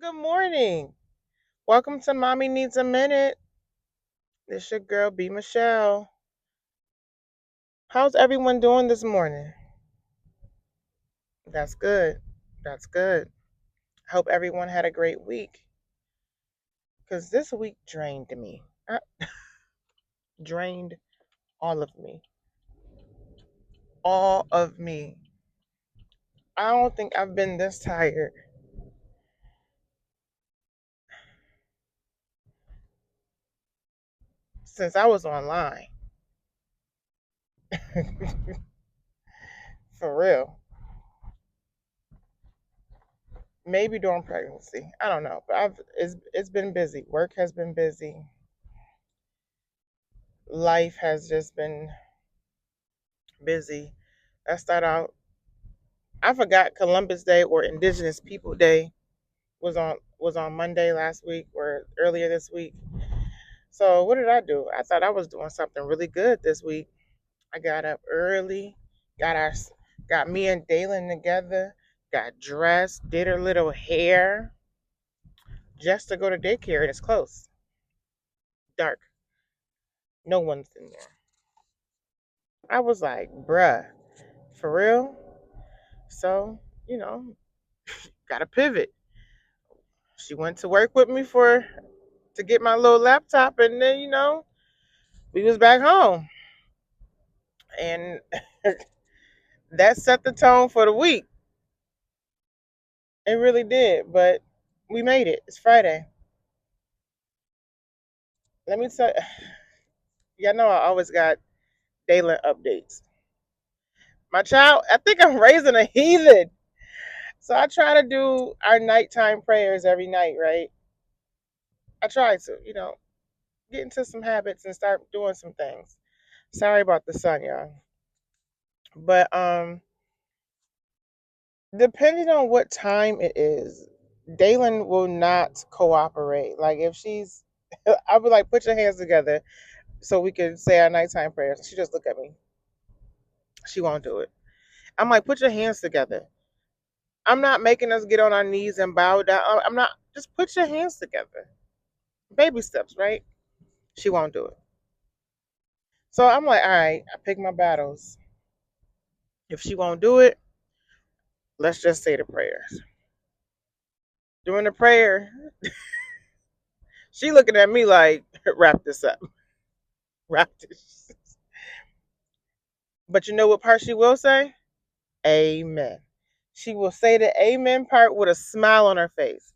Good morning. Welcome to Mommy Needs a Minute. This your girl, B. Michelle. How's everyone doing this morning? That's good. That's good. Hope everyone had a great week. Because this week drained me. Drained all of me. All of me. I don't think I've been this tired since I was online. For real. Maybe during pregnancy. I don't know. But it's been busy. Work has been busy. Life has just been busy. I start out. I forgot Columbus Day or Indigenous People Day was on Monday last week or earlier this week. So what did I do? I thought I was doing something really good this week. I got up early, got our got me and Dalen together, got dressed, did her little hair just to go to daycare, and it's close, dark, no one's in there. I was like, bruh, for real. So you know, got to pivot. She went to work with me to get my little laptop, and then we was back home, and that set the tone for the week. It really did, but we made it. It's Friday. Let me tell y'all know I always got daily updates. My child, I think I'm raising a heathen. So I try to do our nighttime prayers every night, right? I try to, get into some habits and start doing some things. Sorry about the sun, y'all. But depending on what time it is, Dalen will not cooperate. Like if she's, I'll be like, put your hands together so we can say our nighttime prayers. She just look at me. She won't do it. I'm like, put your hands together. I'm not making us get on our knees and bow down. I'm not. Just put your hands together. Baby steps, right? She won't do it. So I'm like, all right. I pick my battles. If she won't do it, let's just say the prayers. During the prayer, she looking at me like, wrap this up, wrap this. But you know what part she will say? Amen. She will say the amen part with a smile on her face.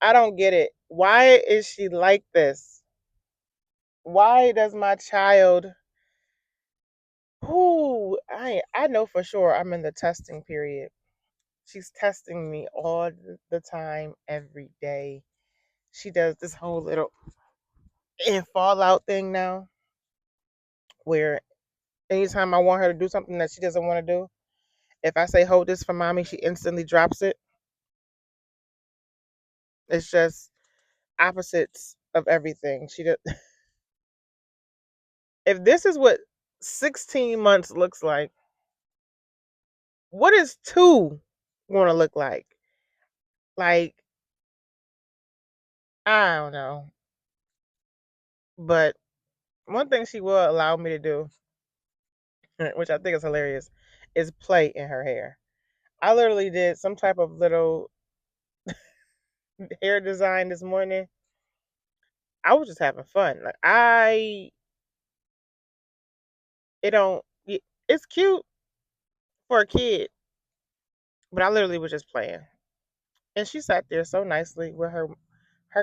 I don't get it. Why is she like this? Why does my child who I know for sure I'm in the testing period. She's testing me all the time, every day. She does this whole little and fallout thing now where anytime I want her to do something that she doesn't want to do, if I say hold this for mommy, she instantly drops it. It's just opposites of everything. She does. If this is what 16 months looks like, what is 2 going to look like? Like, I don't know. But one thing she will allow me to do, which I think is hilarious, is play in her hair. I literally did some type of little hair design this morning. I was just having fun. Like it don't, it's cute for a kid, but I literally was just playing. And she sat there so nicely with her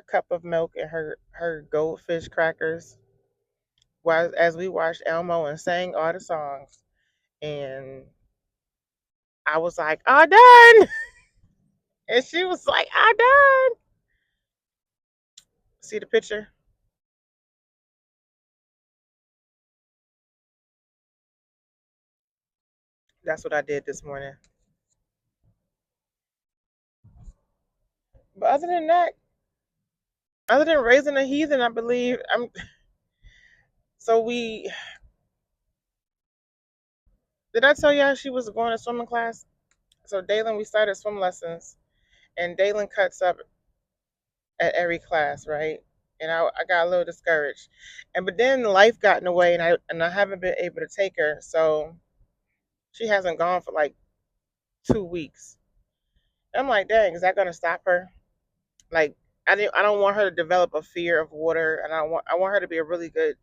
cup of milk and her goldfish crackers, while as we watched Elmo and sang all the songs. And I was like, "I done," and she was like, "I done." See the picture? That's what I did this morning. But other than that, other than raising a heathen, I believe I'm. So we did I tell y'all she was going to swimming class? So Dalen, we started swim lessons, and Dalen cuts up. at every class, right? And I got a little discouraged. And but then life got in the way, and I haven't been able to take her, so she hasn't gone for like 2 weeks. And I'm like, dang, is that gonna stop her? Like I don't want her to develop a fear of water, and I want her to be a really good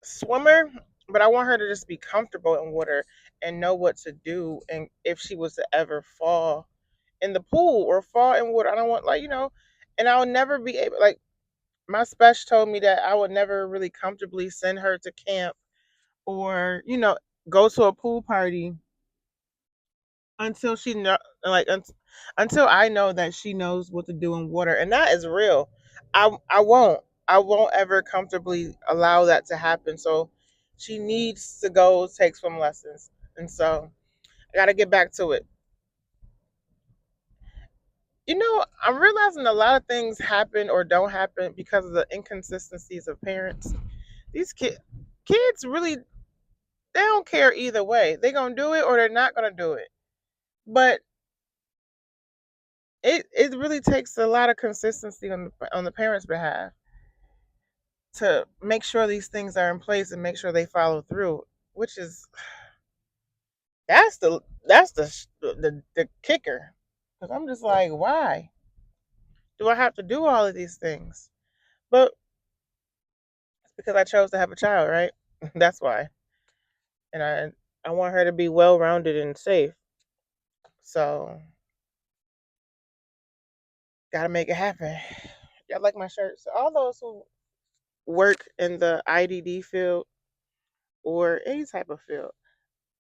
swimmer, but I want her to just be comfortable in water and know what to do. And if she was to ever fall in the pool or fall in water, I don't want, like, and I'll never be able, like, my special told me that I would never really comfortably send her to camp or, go to a pool party until she know, like, until I know that she knows what to do in water, and that is real. I won't ever comfortably allow that to happen. So she needs to go take swim lessons, and so I got to get back to it. I'm realizing a lot of things happen or don't happen because of the inconsistencies of parents. These kids really, they don't care either way. They're gonna do it or they're not gonna do it. But it really takes a lot of consistency on the parents' behalf to make sure these things are in place and make sure they follow through. Which is that's the kicker. Because I'm just like, why do I have to do all of these things? But it's because I chose to have a child, right? That's why. And I want her to be well rounded and safe. So gotta make it happen. Y'all like my shirt. So all those who work in the IDD field or any type of field,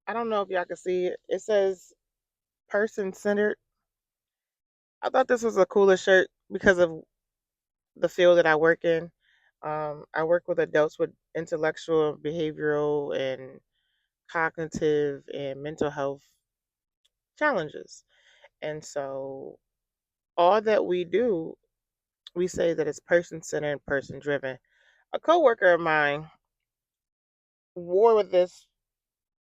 I don't know if y'all can see it. It says person centered. I thought this was a cooler shirt because of the field that I work in. I work with adults with intellectual, behavioral, and cognitive and mental health challenges. And so all that we do, we say that it's person centered and person driven. A coworker of mine wore with this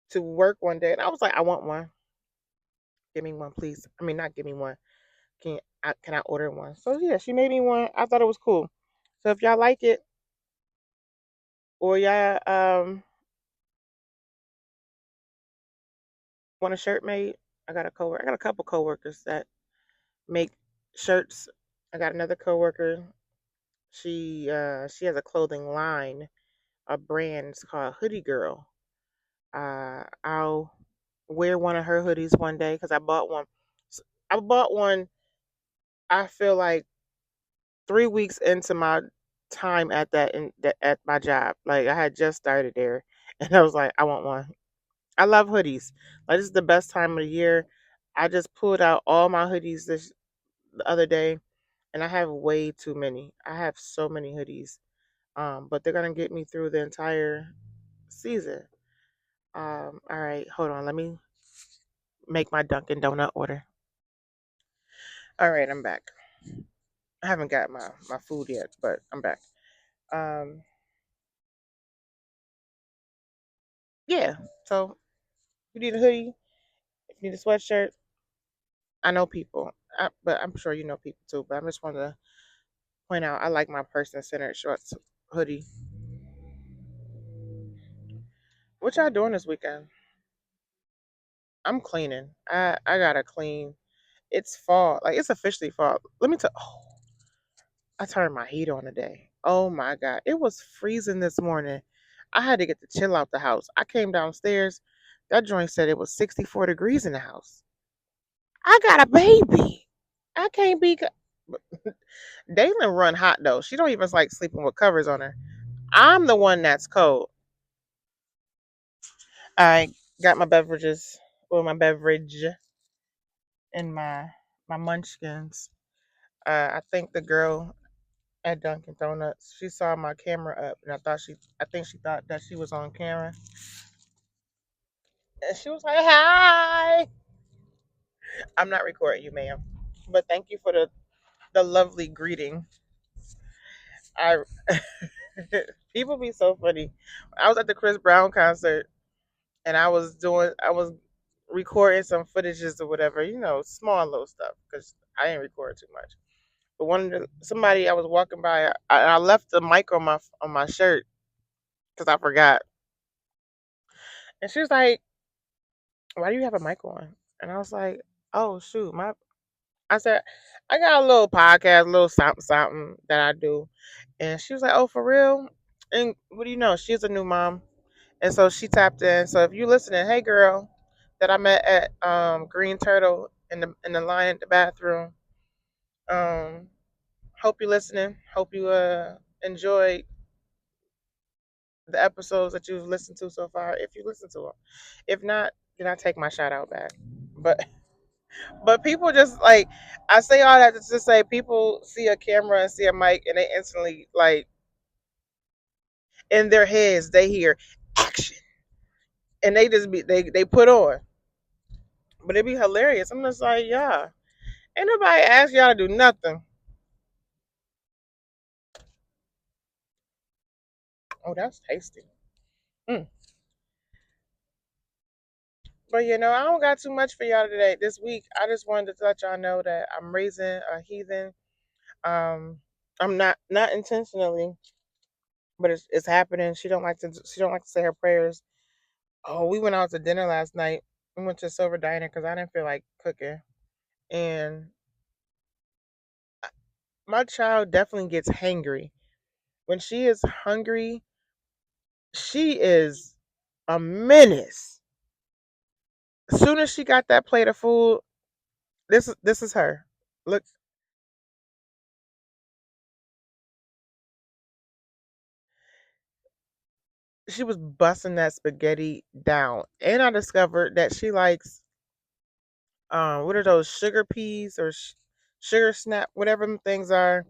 to work one day, and I was like, I want one. Give me one, please. I mean, not give me one. Can I order one? So yeah, she made me one. I thought it was cool. So if y'all like it or y'all want a shirt made, I got a couple coworkers that make shirts. I got another coworker. She has a clothing line, a brand. It's called Hoodie Girl. I'll wear one of her hoodies one day because I bought one. I bought one. I feel like 3 weeks into my time at my job. Like I had just started there, and I was like, I want one. I love hoodies. Like this is the best time of the year. I just pulled out all my hoodies this the other day, and I have way too many. I have so many hoodies. But they're gonna get me through the entire season. All right, hold on. Let me make my Dunkin' Donut order. All right, I'm back. I haven't got my food yet, but I'm back. Um, yeah. So if you need a hoodie, if you need a sweatshirt, I know people, but I'm sure you know people too. But I just want to point out I like my person centered shorts hoodie. What y'all doing this weekend? I'm cleaning. I gotta clean. It's fall. Like it's officially fall. Let me tell. Oh, I turned my heat on today. Oh my god, it was freezing this morning. I had to get the chill out the house. I came downstairs. That joint said it was 64 degrees in the house. I got a baby. I can't be. Dalen run hot though. She don't even like sleeping with covers on her. I'm the one that's cold. I got my beverages or my beverage and my munchkins. I think the girl at Dunkin' Donuts, she saw my camera up, and I think she thought that she was on camera, and she was like, "Hi." I'm not recording you, ma'am, but thank you for the lovely greeting. I People be so funny. I was at the Chris Brown concert, and I was recording some footages or whatever, small little stuff because I didn't record too much. But somebody I was walking by, I left the mic on my shirt because I forgot, and she was like, "Why do you have a mic on?" And I was like, "Oh shoot, my." I said, "I got a little podcast, a little something something that I do," and she was like, "Oh, for real?" And what do you know? She's a new mom, and so she tapped in. So if you listening, hey girl, that I met at Green Turtle in the line at the bathroom. Um, Hope you listening. Hope you enjoyed the episodes that you've listened to so far. If you listen to them, if not, then I take my shout out back. But people just like I say all that to just say people see a camera and see a mic and they instantly like in their heads they hear action and they just be they put on. But it'd be hilarious. I'm just like, yeah. Ain't nobody ask y'all to do nothing. Oh, that's tasty. Mm. But I don't got too much for y'all today. This week, I just wanted to let y'all know that I'm raising a heathen. Um, I'm not intentionally, but it's happening. She don't like to say her prayers. Oh, we went out to dinner last night. We went to Silver Diner because I didn't feel like cooking, and my child definitely gets hangry. When she is hungry, she is a menace. As soon as she got that plate of food, this is her. Look, she was busting that spaghetti down, and I discovered that she likes what are those sugar peas or sugar snap, whatever them things are,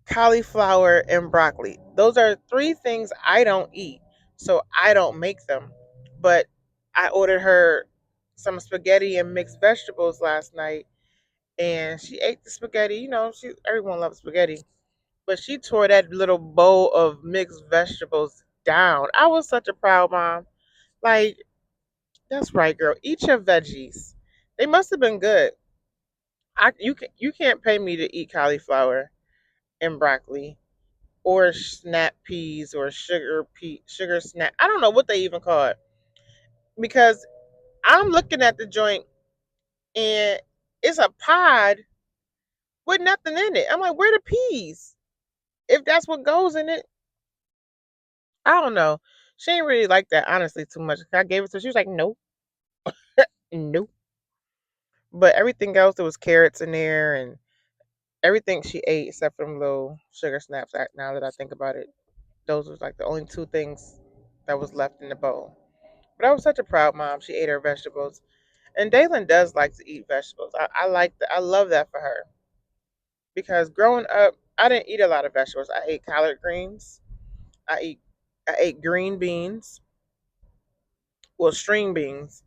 cauliflower and broccoli. Those are three things I don't eat, so I don't make them. But I ordered her some spaghetti and mixed vegetables last night, and she ate the spaghetti. Everyone loves spaghetti, but she tore that little bowl of mixed vegetables down. I was such a proud mom. Like, that's right, girl. Eat your veggies. They must have been good. You can't pay me to eat cauliflower and broccoli or snap peas or sugar snap. I don't know what they even call it because I'm looking at the joint and it's a pod with nothing in it. I'm like, where the peas? If that's what goes in it, I don't know. She ain't really like that honestly too much. I gave it to her. She was like, nope, nope. But everything else, there was carrots in there and everything she ate except for them little sugar snaps. Now that I think about it, those was like the only two things that was left in the bowl. But I was such a proud mom. She ate her vegetables, and Daylin does like to eat vegetables. I like that. I love that for her because growing up, I didn't eat a lot of vegetables. I ate collard greens. I eat. I ate green beans. Well, string beans,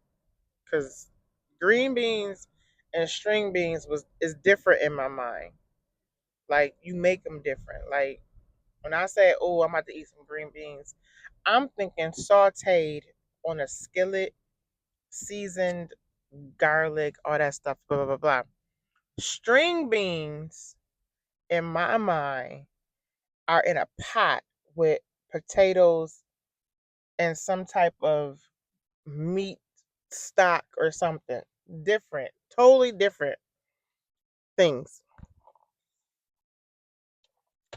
because green beans and string beans was is different in my mind. Like you make them different. Like when I say, "Oh, I'm about to eat some green beans," I'm thinking sautéed on a skillet, seasoned garlic, all that stuff, blah blah blah blah. String beans, in my mind, are in a pot with potatoes and some type of meat stock or something different, totally different things.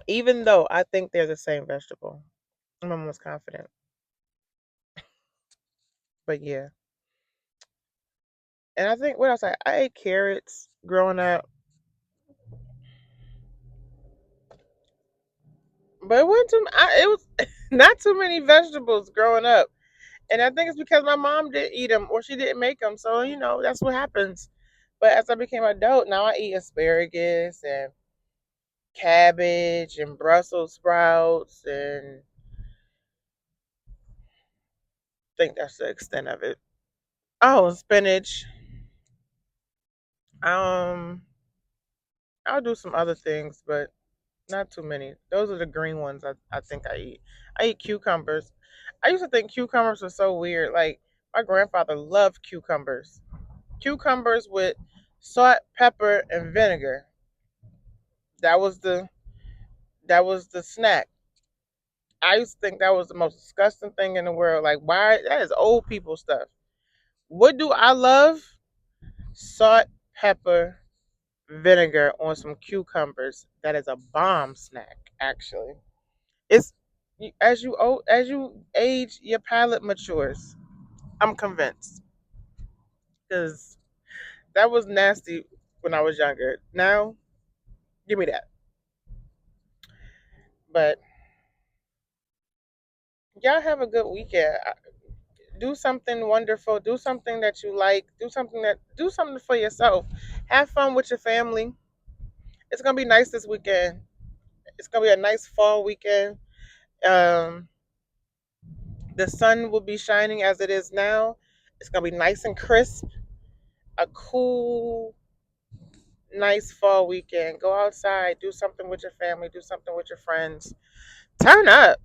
Even though I think they're the same vegetable, I'm almost confident. But yeah, and I think what else I ate carrots growing up, but it wasn't it was not too many vegetables growing up. And I think it's because my mom didn't eat them or she didn't make them. So, that's what happens. But as I became an adult, now I eat asparagus and cabbage and Brussels sprouts. And I think that's the extent of it. Oh, spinach. Um, I'll do some other things, but not too many. Those are the green ones I think I eat. I eat cucumbers. I used to think cucumbers were so weird. Like, my grandfather loved cucumbers. Cucumbers with salt, pepper, and vinegar. That was the snack. I used to think that was the most disgusting thing in the world. Like, why? That is old people stuff. What do I love? Salt, pepper, vinegar on some cucumbers. That is a bomb snack, actually. It's as you age, your palate matures. I'm convinced because that was nasty when I was younger. Now, give me that. But y'all have a good weekend. Do something wonderful. Do something that you like. Do something for yourself. Have fun with your family. It's gonna be nice this weekend. It's gonna be a nice fall weekend. Um, the sun will be shining as it is now. It's gonna be nice and crisp. A cool, nice fall weekend. Go outside. Do something with your family. Do something with your friends. Turn up.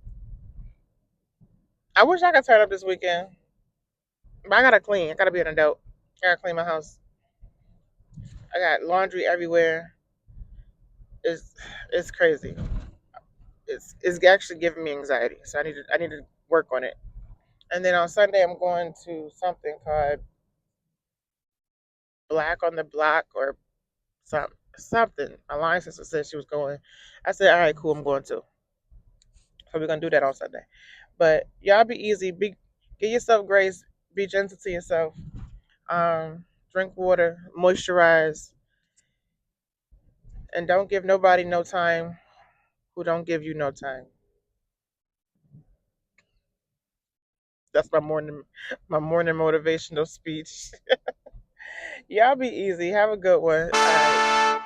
I wish I could turn up this weekend, but I gotta clean. I gotta be an adult. I gotta clean my house. I got laundry everywhere. It's it's crazy. It's actually giving me anxiety. So I need to work on it. And then on Sunday I'm going to something called Black on the Block or something. My line sister said she was going. I said, all right, cool, I'm going too. So we're gonna do that on Sunday. But y'all be easy. Give yourself grace. Be gentle to yourself. Drink water, moisturize, and don't give nobody no time who don't give you no time. That's my morning motivational speech. Y'all be easy. Have a good one. All right.